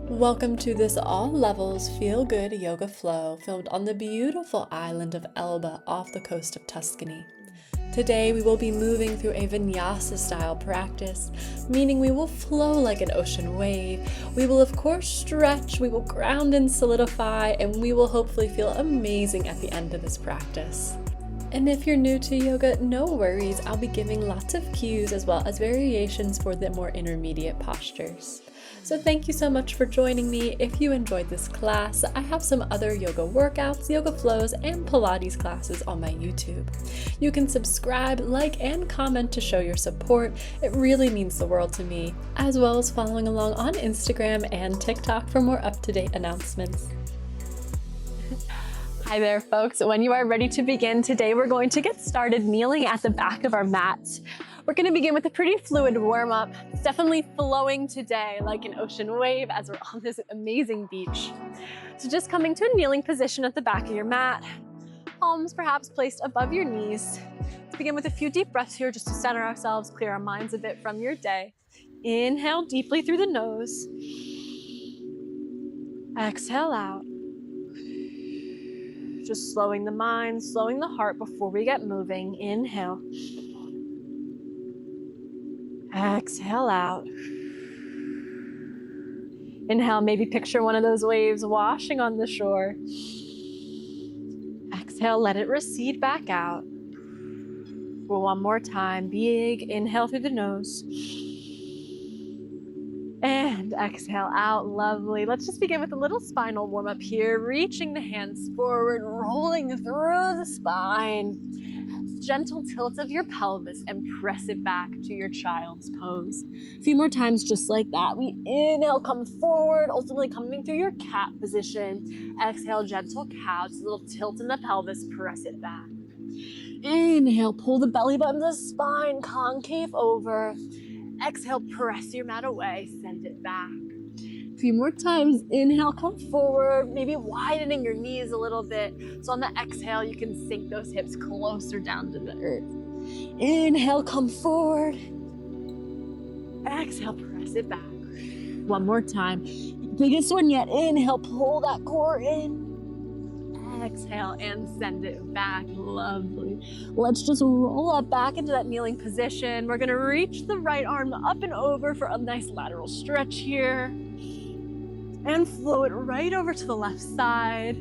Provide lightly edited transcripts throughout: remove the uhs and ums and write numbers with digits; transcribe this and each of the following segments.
Welcome to this all levels feel good yoga flow filmed on the beautiful island of Elba off the coast of Tuscany. Today we will be moving through a Vinyasa style practice, meaning we will flow like an ocean wave. We will of course stretch, we will ground and solidify, and we will hopefully feel amazing at the end of this practice. And if you're new to yoga, no worries, I'll be giving lots of cues as well as variations for the more intermediate postures. So thank you so much for joining me. If you enjoyed this class, I have some other yoga workouts, yoga flows, and Pilates classes on my YouTube. You can subscribe, like, and comment to show your support. It really means the world to me, as well as following along on Instagram and TikTok for more up-to-date announcements. Hi there, folks. When you are ready to begin, today we're going to get started kneeling at the back of our mat. We're going to begin with a pretty fluid warm-up. It's definitely flowing today like an ocean wave as we're on this amazing beach. So just coming to a kneeling position at the back of your mat, palms perhaps placed above your knees. Let's begin with a few deep breaths here just to center ourselves, clear our minds a bit from your day. Inhale deeply through the nose. Exhale out. Just slowing the mind, slowing the heart before we get moving. Inhale. Exhale out. Inhale, maybe picture one of those waves washing on the shore. Exhale, let it recede back out. For one more time, big inhale through the nose. And exhale out, lovely. Let's just begin with a little spinal warm up here, reaching the hands forward, rolling through the spine. Gentle tilt of your pelvis and press it back to your child's pose. A few more times just like that. We inhale, come forward, ultimately coming through your cat position. Exhale, gentle cow, just a little tilt in the pelvis, press it back. Inhale, pull the belly button to the spine, concave over. Exhale, press your mat away, send it back. A few more times. Inhale, come forward, maybe widening your knees a little bit. So on the exhale, you can sink those hips closer down to the earth. Inhale, come forward. Exhale, press it back. One more time. Biggest one yet. Inhale, pull that core in. Exhale and send it back. Lovely. Let's just roll up back into that kneeling position. We're gonna reach the right arm up and over for a nice lateral stretch here. And flow it right over to the left side.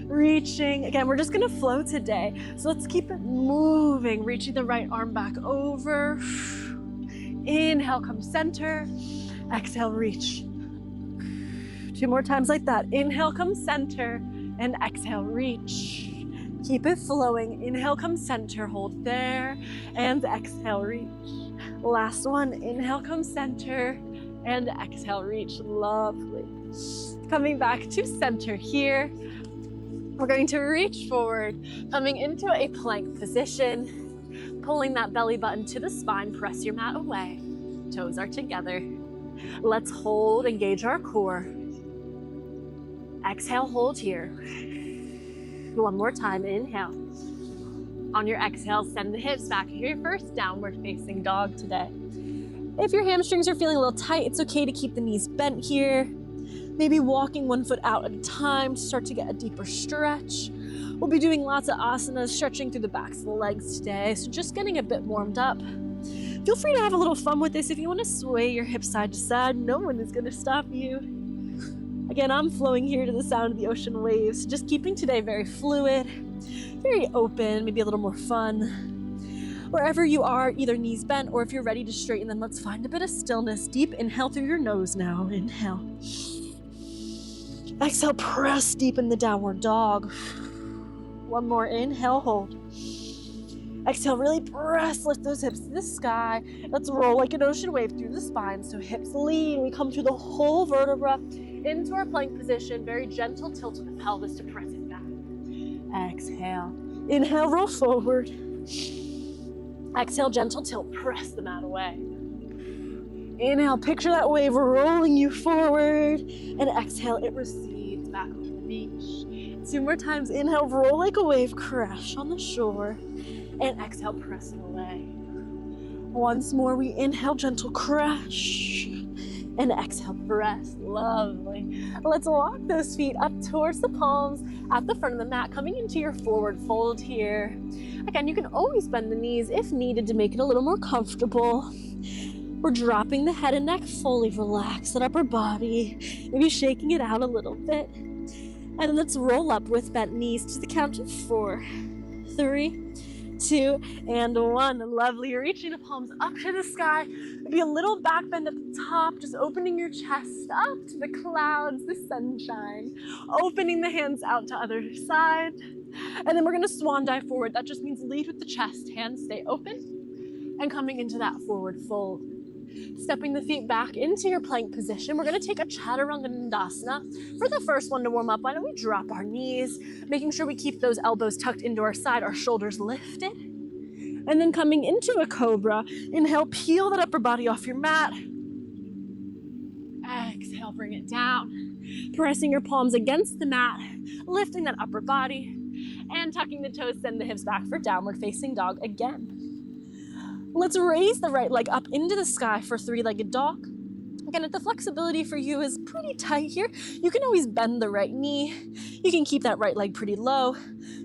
Reaching, again, we're just gonna flow today. So let's keep it moving, reaching the right arm back over. Inhale, come center. Exhale, reach. Two more times like that. Inhale, come center. And exhale, reach. Keep it flowing. Inhale, come center, hold there. And exhale, reach. Last one, inhale, come center. And exhale, reach. Lovely. Coming back to center here. We're going to reach forward, coming into a plank position. Pulling that belly button to the spine, press your mat away. Toes are together. Let's hold, engage our core. Exhale, hold here. One more time, inhale. On your exhale, send the hips back. Your first downward facing dog today. If your hamstrings are feeling a little tight, it's okay to keep the knees bent here. Maybe walking one foot out at a time to start to get a deeper stretch. We'll be doing lots of asanas, stretching through the backs of the legs today, so just getting a bit warmed up. Feel free to have a little fun with this. If you want to sway your hips side to side, no one is going to stop you. Again, I'm flowing here to the sound of the ocean waves, just keeping today very fluid, very open, maybe a little more fun. Wherever you are, either knees bent or if you're ready to straighten them, let's find a bit of stillness. Deep inhale through your nose now. Inhale. Exhale, press deep in the downward dog. One more, inhale, hold. Exhale, really press, lift those hips to the sky. Let's roll like an ocean wave through the spine. So hips lean, we come through the whole vertebra into our plank position. Very gentle tilt of the pelvis to press it back. Exhale, inhale, roll forward. Exhale, gentle tilt, press the mat away. Inhale, picture that wave rolling you forward. And exhale, it recedes back on the beach. Two more times, inhale, roll like a wave, crash on the shore. And exhale, press it away. Once more, we inhale, gentle crash. And exhale, press. Lovely. Let's walk those feet up towards the palms at the front of the mat, coming into your forward fold here. Again, you can always bend the knees if needed to make it a little more comfortable. We're dropping the head and neck, fully relax that upper body, maybe shaking it out a little bit. And let's roll up with bent knees to the count of 4, 3, 2, and 1. Lovely. Reaching the palms up to the sky. Maybe a little back bend at the top, just opening your chest up to the clouds, the sunshine. Opening the hands out to other side. And then we're going to swan dive forward. That just means lead with the chest, hands stay open, and coming into that forward fold. Stepping the feet back into your plank position. We're going to take a chaturanga dandasana. For the first one to warm up, why don't we drop our knees, making sure we keep those elbows tucked into our side, our shoulders lifted. And then coming into a cobra, inhale, peel that upper body off your mat. Exhale, bring it down. Pressing your palms against the mat, lifting that upper body, and tucking the toes, send the hips back for downward facing dog again. Let's raise the right leg up into the sky for three-legged dog. Again, if the flexibility for you is pretty tight here, you can always bend the right knee. You can keep that right leg pretty low.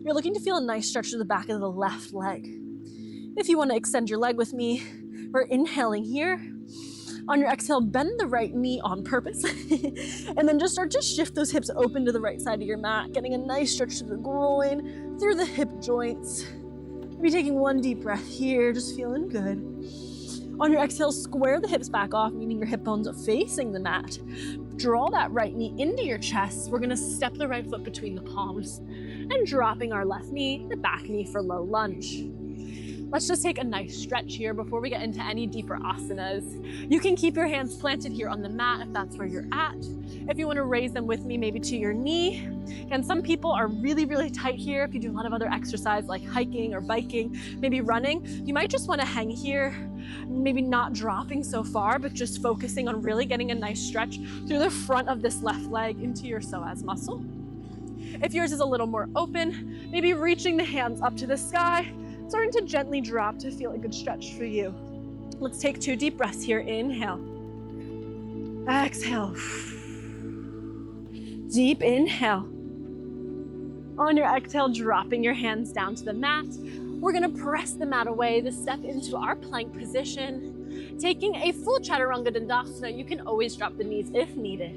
You're looking to feel a nice stretch to the back of the left leg. If you want to extend your leg with me, we're inhaling here. On your exhale, bend the right knee on purpose. And then just start to shift those hips open to the right side of your mat, getting a nice stretch to the groin, through the hip joints. Maybe taking one deep breath here, just feeling good. On your exhale, square the hips back off, meaning your hip bones are facing the mat. Draw that right knee into your chest. We're gonna step the right foot between the palms and dropping our left knee, the back knee for low lunge. Let's just take a nice stretch here before we get into any deeper asanas. You can keep your hands planted here on the mat if that's where you're at. If you want to raise them with me, maybe to your knee. And some people are really, really tight here. If you do a lot of other exercise like hiking or biking, maybe running, you might just want to hang here, maybe not dropping so far, but just focusing on really getting a nice stretch through the front of this left leg into your psoas muscle. If yours is a little more open, maybe reaching the hands up to the sky, starting to gently drop to feel a good stretch for you. Let's take 2 deep breaths here. Inhale. Exhale. Deep inhale. On your exhale, dropping your hands down to the mat. We're gonna press the mat away to step into our plank position. Taking a full chaturanga dandasana, you can always drop the knees if needed.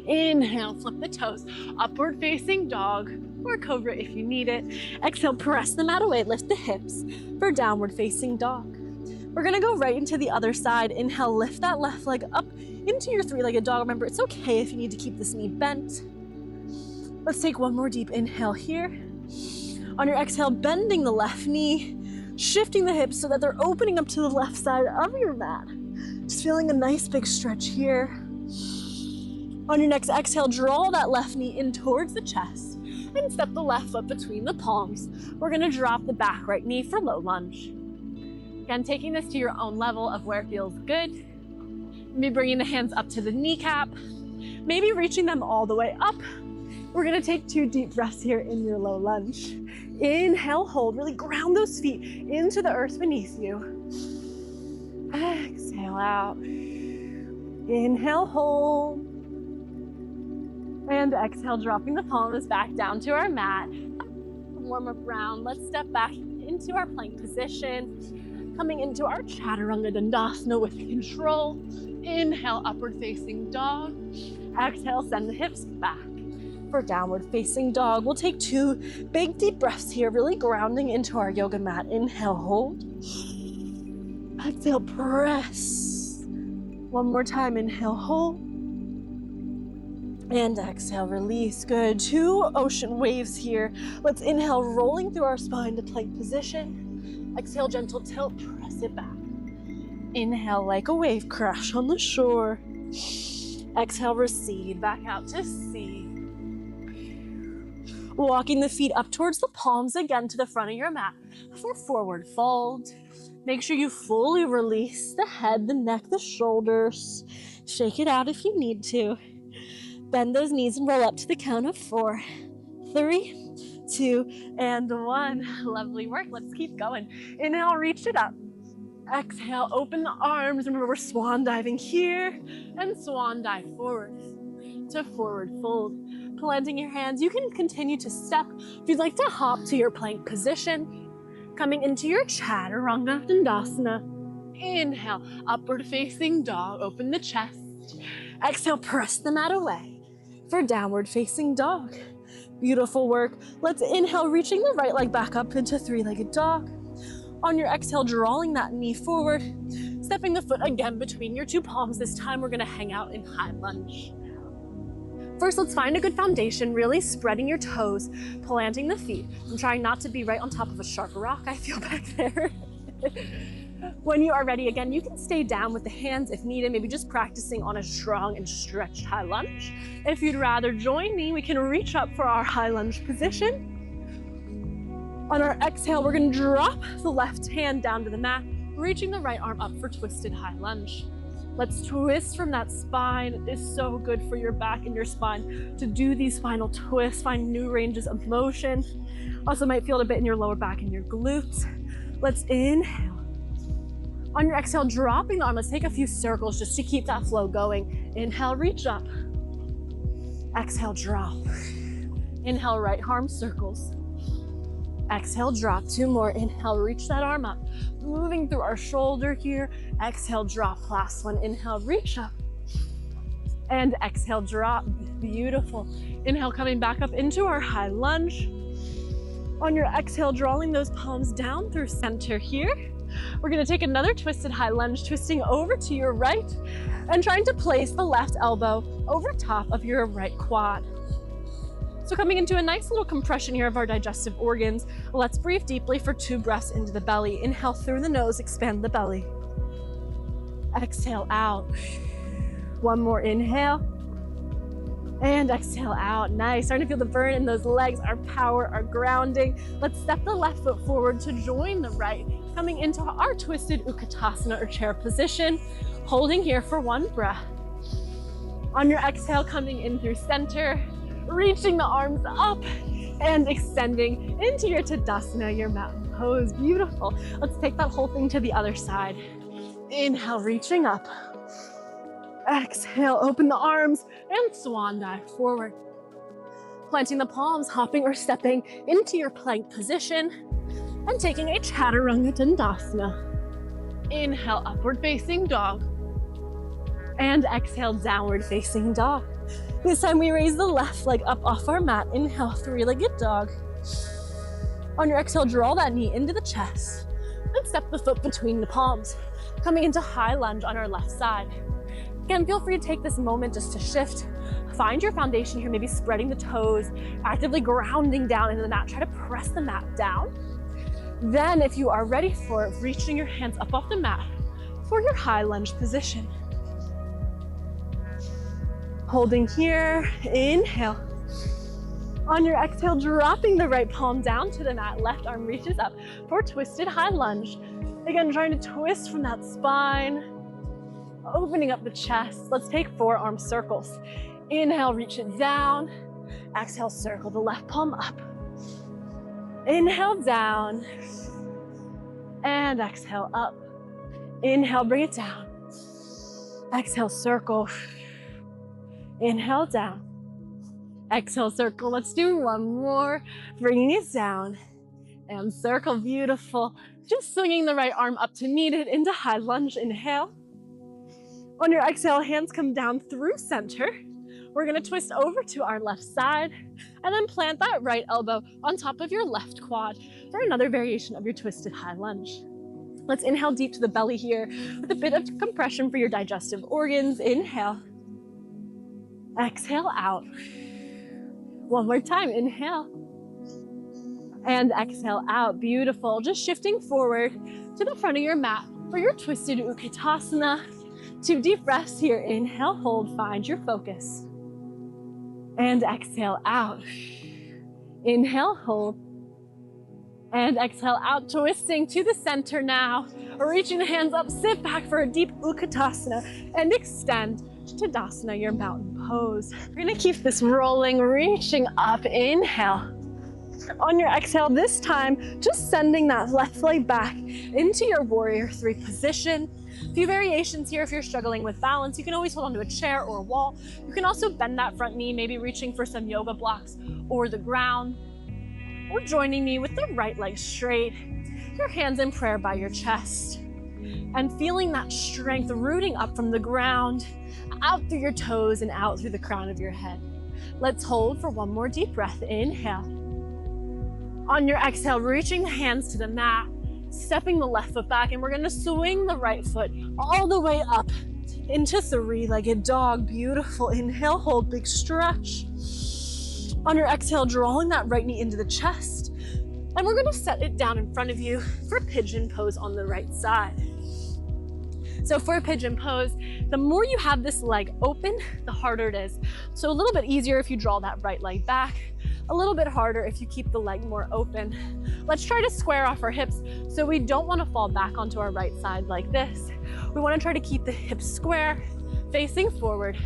Inhale, flip the toes, upward facing dog, or cobra if you need it. Exhale, press the mat away, lift the hips for downward facing dog. We're gonna go right into the other side. Inhale, lift that left leg up into your three-legged dog. Remember, it's okay if you need to keep this knee bent. Let's take one more deep inhale here. On your exhale, bending the left knee, shifting the hips so that they're opening up to the left side of your mat. Just feeling a nice big stretch here. On your next exhale, draw that left knee in towards the chest and step the left foot between the palms. We're gonna drop the back right knee for low lunge. Again, taking this to your own level of where it feels good. Maybe bringing the hands up to the kneecap, maybe reaching them all the way up. We're gonna take 2 deep breaths here in your low lunge. Inhale, hold, really ground those feet into the earth beneath you. Exhale out. Inhale, hold. And exhale, dropping the palms back down to our mat. Warm up round. Let's step back into our plank position. Coming into our chaturanga dandasana with control. Inhale, upward facing dog. Exhale, send the hips back for downward facing dog. We'll take 2 big deep breaths here, really grounding into our yoga mat. Inhale, hold. Exhale, press. One more time, inhale, hold. And exhale, release. Good. 2 ocean waves here. Let's inhale, rolling through our spine to plank position. Exhale, gentle tilt, press it back. Inhale, like a wave, crash on the shore. Exhale, recede back out to sea. Walking the feet up towards the palms again to the front of your mat for forward fold. Make sure you fully release the head, the neck, the shoulders. Shake it out if you need to. Bend those knees and roll up to the count of 4, 3, 2, and 1. Lovely work. Let's keep going. Inhale, reach it up. Exhale, open the arms. Remember, we're swan diving here and swan dive forward to forward fold. Planting your hands, you can continue to step. If you'd like to hop to your plank position, coming into your Chaturanga Dandasana. Inhale, upward facing dog, open the chest. Exhale, press the mat away for downward facing dog. Beautiful work. Let's inhale, reaching the right leg back up into three-legged dog. On your exhale, drawing that knee forward, stepping the foot again between your two palms. This time we're gonna hang out in high lunge. First, let's find a good foundation, really spreading your toes, planting the feet. I'm trying not to be right on top of a sharp rock, I feel back there. When you are ready, again, you can stay down with the hands if needed, maybe just practicing on a strong and stretched high lunge. If you'd rather join me, we can reach up for our high lunge position. On our exhale, we're gonna drop the left hand down to the mat, reaching the right arm up for twisted high lunge. Let's twist from that spine. It is so good for your back and your spine to do these final twists, find new ranges of motion. Also might feel it a bit in your lower back and your glutes. Let's inhale. On your exhale, dropping the arm, let's take a few circles just to keep that flow going. Inhale, reach up. Exhale, drop. Inhale, right arm circles. Exhale, drop. Two more. Inhale, reach that arm up. Moving through our shoulder here. Exhale, drop. Last one. Inhale, reach up. And exhale, drop. Beautiful. Inhale, coming back up into our high lunge. On your exhale, drawing those palms down through center here. We're gonna take another twisted high lunge, twisting over to your right and trying to place the left elbow over top of your right quad. So coming into a nice little compression here of our digestive organs. Let's breathe deeply for 2 breaths into the belly. Inhale through the nose, expand the belly. Exhale out. One more inhale. And exhale out. Nice. Starting to feel the burn in those legs, our power, our grounding. Let's step the left foot forward to join the right. Coming into our twisted Utkatasana or chair position. Holding here for 1 breath. On your exhale, coming in through center. Reaching the arms up and extending into your Tadasana, your mountain pose. Beautiful. Let's take that whole thing to the other side. Inhale, reaching up. Exhale, open the arms and swan dive forward. Planting the palms, hopping or stepping into your plank position and taking a Chaturanga Dandasana. Inhale, upward facing dog. And exhale, downward facing dog. This time we raise the left leg up off our mat. Inhale, three-legged dog. On your exhale, draw that knee into the chest and step the foot between the palms. Coming into high lunge on our left side. Again, feel free to take this moment just to shift. Find your foundation here, maybe spreading the toes, actively grounding down into the mat. Try to press the mat down. Then if you are ready for it, reaching your hands up off the mat for your high lunge position. Holding here, inhale. On your exhale, dropping the right palm down to the mat, left arm reaches up for twisted high lunge. Again, trying to twist from that spine, opening up the chest. Let's take forearm circles. Inhale, reach it down. Exhale, circle the left palm up. Inhale, down. And exhale, up. Inhale, bring it down. Exhale, circle. Inhale, down. Exhale, circle. Let's do one more. Bringing it down and circle. Beautiful. Just swinging the right arm up to meet it into high lunge. Inhale. On your exhale, hands come down through center. We're gonna twist over to our left side and then plant that right elbow on top of your left quad for another variation of your twisted high lunge. Let's inhale deep to the belly here with a bit of compression for your digestive organs. Inhale. Exhale out. One more time, inhale. And exhale out, beautiful. Just shifting forward to the front of your mat for your twisted Utkatasana. 2 deep breaths here, inhale, hold, find your focus. And exhale out. Inhale, hold. And exhale out, twisting to the center now. Reaching the hands up, sit back for a deep Utkatasana and extend to Tadasana, your mountain pose. We're gonna keep this rolling, reaching up, inhale. On your exhale this time, just sending that left leg back into your warrior three position. A few variations here if you're struggling with balance. You can always hold onto a chair or a wall. You can also bend that front knee, maybe reaching for some yoga blocks or the ground, or joining me with the right leg straight, your hands in prayer by your chest, and feeling that strength rooting up from the ground, out through your toes and out through the crown of your head. Let's hold for one more deep breath. Inhale. On your exhale, reaching the hands to the mat, stepping the left foot back, and we're gonna swing the right foot all the way up into three-legged dog. Beautiful. Inhale, hold, big stretch. On your exhale, drawing that right knee into the chest, and we're gonna set it down in front of you for pigeon pose on the right side. So for pigeon pose, the more you have this leg open, the harder it is. So a little bit easier if you draw that right leg back, a little bit harder if you keep the leg more open. Let's try to square off our hips so we don't want to fall back onto our right side like this. We want to try to keep the hips square, facing forward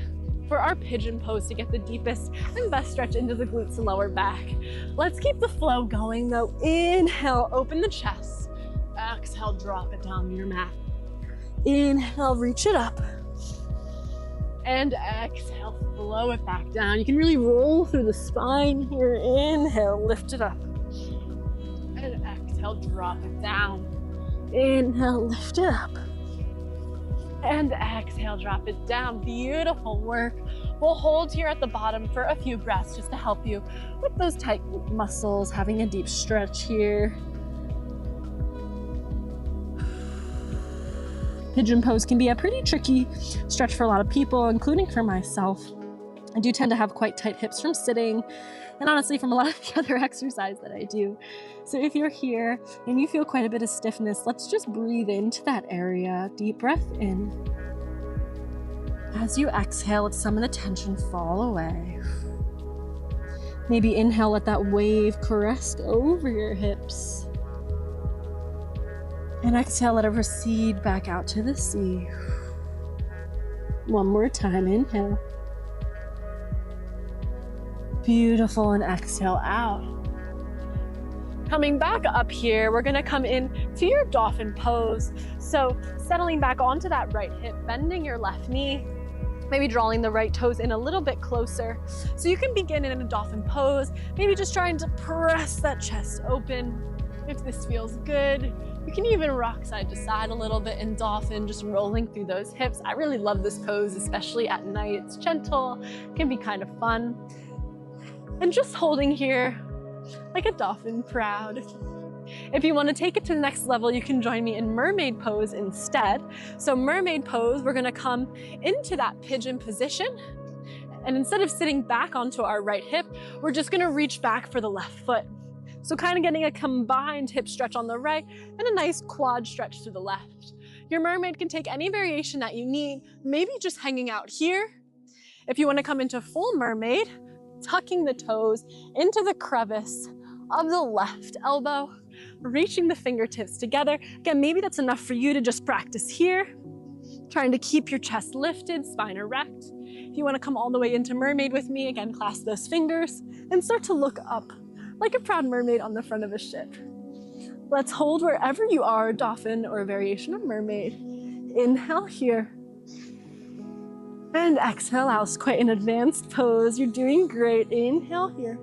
for our pigeon pose to get the deepest and best stretch into the glutes and lower back. Let's keep the flow going though. Inhale, open the chest. Exhale, drop it down to your mat. Inhale, reach it up. And exhale, flow it back down. You can really roll through the spine here. Inhale, lift it up. And exhale, drop it down. Inhale, lift it up. And exhale, drop it down. Beautiful work. We'll hold here at the bottom for a few breaths just to help you with those tight muscles, having a deep stretch here. Pigeon pose can be a pretty tricky stretch for a lot of people, including for myself. I do tend to have quite tight hips from sitting, and honestly from a lot of the other exercise that I do. So if you're here and you feel quite a bit of stiffness, let's just breathe into that area. Deep breath in. As you exhale, let some of the tension fall away. Maybe inhale, let that wave caress over your hips. And exhale, let it recede back out to the sea. One more time, inhale. Beautiful, and exhale out. Coming back up here, we're gonna come in to your dolphin pose. So settling back onto that right hip, bending your left knee, maybe drawing the right toes in a little bit closer. So you can begin in a dolphin pose, maybe just trying to press that chest open. If this feels good, you can even rock side to side a little bit in dolphin, just rolling through those hips. I really love this pose, especially at night. It's gentle, can be kind of fun. And just holding here like a dolphin, proud. If you want to take it to the next level, you can join me in mermaid pose instead. So mermaid pose, we're gonna come into that pigeon position. And instead of sitting back onto our right hip, we're just gonna reach back for the left foot. So kind of getting a combined hip stretch on the right and a nice quad stretch to the left. Your mermaid can take any variation that you need, maybe just hanging out here. If you want to come into full mermaid, tucking the toes into the crevice of the left elbow, reaching the fingertips together. Again, maybe that's enough for you to just practice here, trying to keep your chest lifted, spine erect. If you want to come all the way into mermaid with me, again, clasp those fingers and start to look up like a proud mermaid on the front of a ship. Let's hold wherever you are, dolphin or a variation of mermaid. Inhale here. And exhale out. It's quite an advanced pose. You're doing great. Inhale here.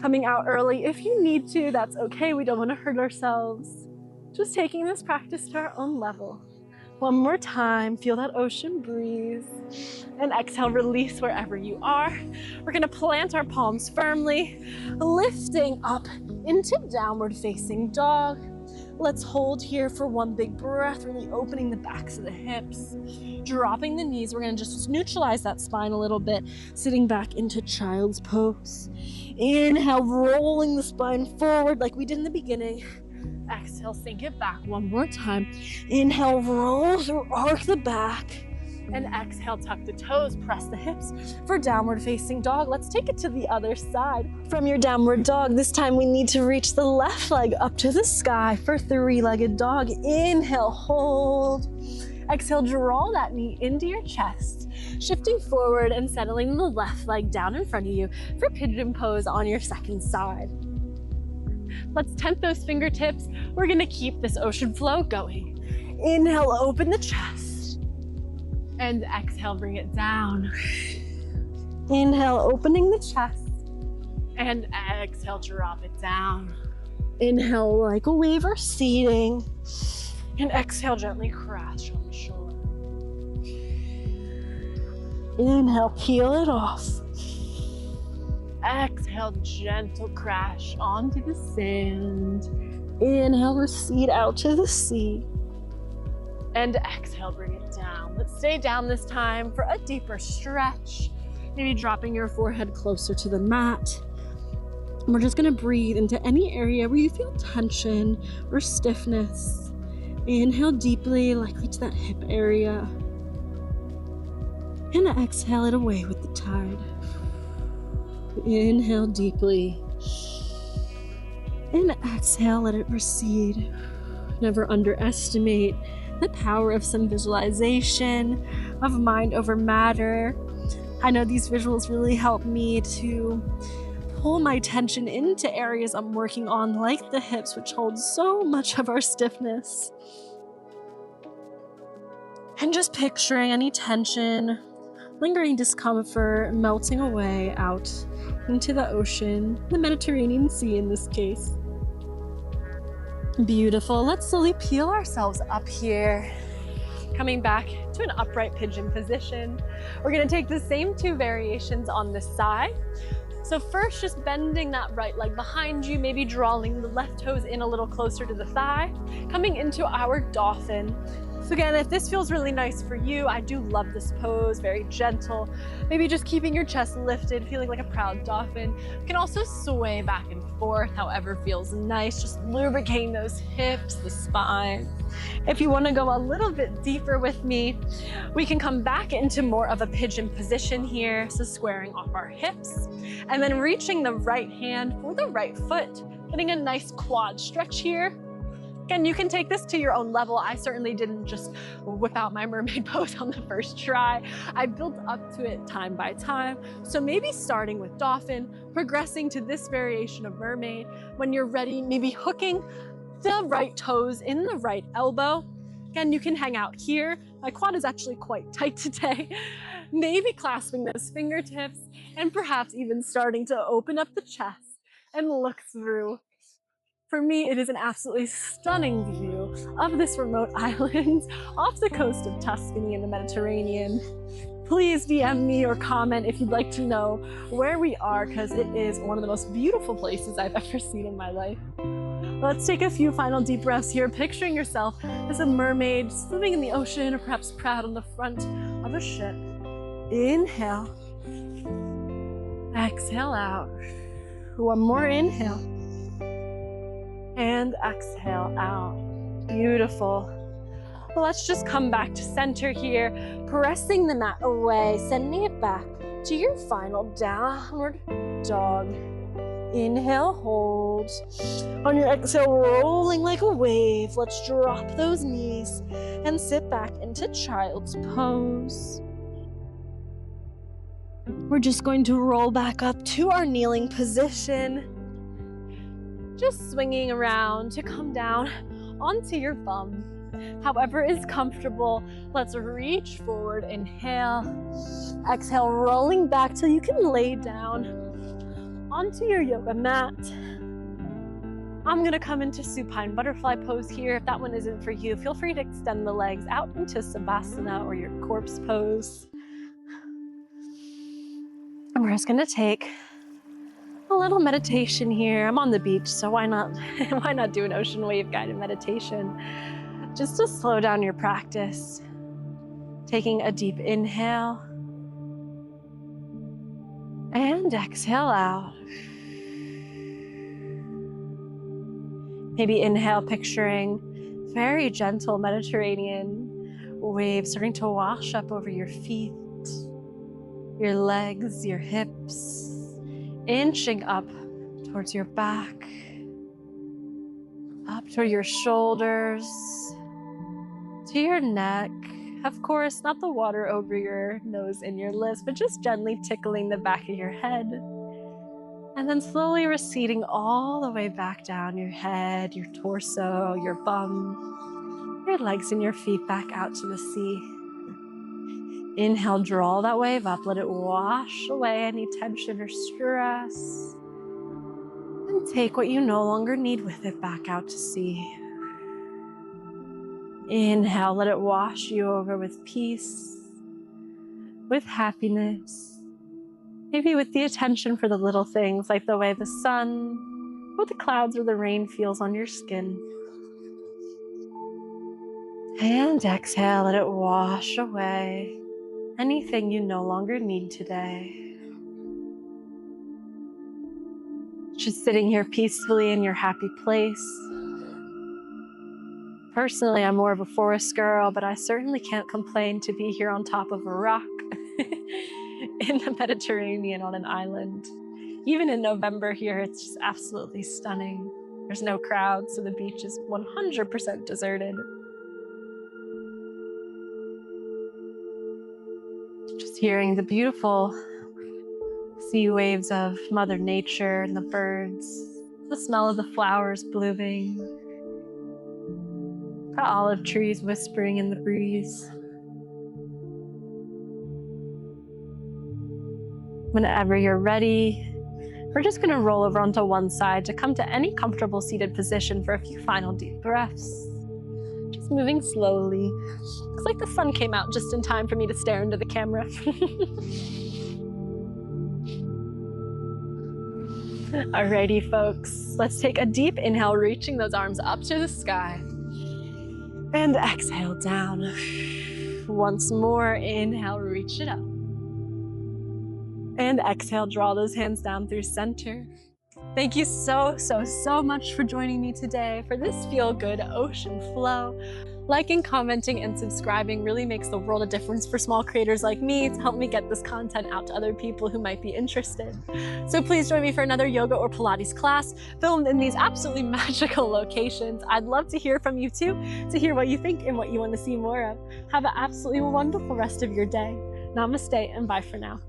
Coming out early if you need to, that's okay. We don't want to hurt ourselves. Just taking this practice to our own level. One more time, feel that ocean breeze. And exhale, release wherever you are. We're gonna plant our palms firmly, lifting up into downward facing dog. Let's hold here for one big breath, really opening the backs of the hips. Dropping the knees, we're gonna just neutralize that spine a little bit, sitting back into child's pose. Inhale, rolling the spine forward like we did in the beginning. Exhale, sink it back one more time. Inhale, roll through, arc the back. And exhale, tuck the toes, press the hips for downward facing dog. Let's take it to the other side. From your downward dog, this time we need to reach the left leg up to the sky for three-legged dog. Inhale, hold. Exhale, draw that knee into your chest, shifting forward and settling the left leg down in front of you for pigeon pose on your second side. Let's tempt those fingertips. We're gonna keep this ocean flow going. Inhale, open the chest. And exhale, bring it down. Inhale, opening the chest. And exhale, drop it down. Inhale like a wave or seating. And exhale, gently crash on the shore. Inhale, peel it off. Exhale, gentle crash onto the sand. Inhale, recede out to the sea. And exhale, bring it down. Let's stay down this time for a deeper stretch. Maybe dropping your forehead closer to the mat. And we're just gonna breathe into any area where you feel tension or stiffness. Inhale deeply, likely to that hip area. And exhale it away with the tide. Inhale deeply. And exhale, let it recede. Never underestimate the power of some visualization, of mind over matter. I know these visuals really help me to pull my attention into areas I'm working on, like the hips, which hold so much of our stiffness. And just picturing any tension, lingering discomfort melting away out into the ocean, the Mediterranean Sea in this case. Beautiful. Let's slowly peel ourselves up here. Coming back to an upright pigeon position. We're gonna take the same two variations on this side. So first, just bending that right leg behind you, maybe drawing the left toes in a little closer to the thigh, coming into our dolphin. So again, if this feels really nice for you, I do love this pose, very gentle. Maybe just keeping your chest lifted, feeling like a proud dolphin. You can also sway back and forth, however feels nice, just lubricating those hips, the spine. If you want to go a little bit deeper with me, we can come back into more of a pigeon position here. So squaring off our hips and then reaching the right hand for the right foot, getting a nice quad stretch here. Again, you can take this to your own level. I certainly didn't just whip out my mermaid pose on the first try. I built up to it time by time. So maybe starting with dolphin, progressing to this variation of mermaid. When you're ready, maybe hooking the right toes in the right elbow. Again, you can hang out here. My quad is actually quite tight today. Maybe clasping those fingertips and perhaps even starting to open up the chest and look through. For me, it is an absolutely stunning view of this remote island off the coast of Tuscany in the Mediterranean. Please DM me or comment if you'd like to know where we are, because it is one of the most beautiful places I've ever seen in my life. Let's take a few final deep breaths here, picturing yourself as a mermaid swimming in the ocean, or perhaps proud on the front of a ship. Inhale. Exhale out. One more inhale. And exhale out. Beautiful. Well, let's just come back to center here, pressing the mat away, sending it back to your final downward dog. Inhale, hold. On your exhale, rolling like a wave, let's drop those knees and sit back into child's pose. We're just going to roll back up to our kneeling position. Just swinging around to come down onto your bum. However is comfortable, let's reach forward, inhale. Exhale, rolling back till you can lay down onto your yoga mat. I'm gonna come into supine butterfly pose here. If that one isn't for you, feel free to extend the legs out into Savasana or your corpse pose. And we're just gonna take a little meditation here. I'm on the beach, so why not do an ocean wave guided meditation? Just to slow down your practice. Taking a deep inhale. And exhale out. Maybe inhale, picturing very gentle Mediterranean waves starting to wash up over your feet, your legs, your hips, inching up towards your back, up to your shoulders, to your neck, Of course, not the water over your nose and your lips, but just gently tickling the back of your head. And then slowly receding all the way back down your head, your torso, your bum, your legs and your feet back out to the sea. Inhale, draw that wave up. Let it wash away any tension or stress. And take what you no longer need with it back out to sea. Inhale, let it wash you over with peace, with happiness, maybe with the attention for the little things like the way the sun or the clouds or the rain feels on your skin. And exhale, let it wash away anything you no longer need today. Just sitting here peacefully in your happy place. Personally, I'm more of a forest girl, but I certainly can't complain to be here on top of a rock in the Mediterranean on an island. Even in November here, it's just absolutely stunning. There's no crowds, so the beach is 100% deserted. Just hearing the beautiful sea waves of Mother Nature and the birds, the smell of the flowers blooming, the olive trees whispering in the breeze. Whenever you're ready, we're just going to roll over onto one side to come to any comfortable seated position for a few final deep breaths. Just moving slowly. Looks like the sun came out just in time for me to stare into the camera. Alrighty, folks. Let's take a deep inhale, reaching those arms up to the sky. And exhale down. Once more, inhale, reach it up. And exhale, draw those hands down through center. Thank you so much for joining me today for this Feel Good Ocean Flow. Liking, commenting, and subscribing really makes the world of difference for small creators like me to help me get this content out to other people who might be interested. So please join me for another yoga or Pilates class filmed in these absolutely magical locations. I'd love to hear from you too, to hear what you think and what you want to see more of. Have an absolutely wonderful rest of your day. Namaste and bye for now.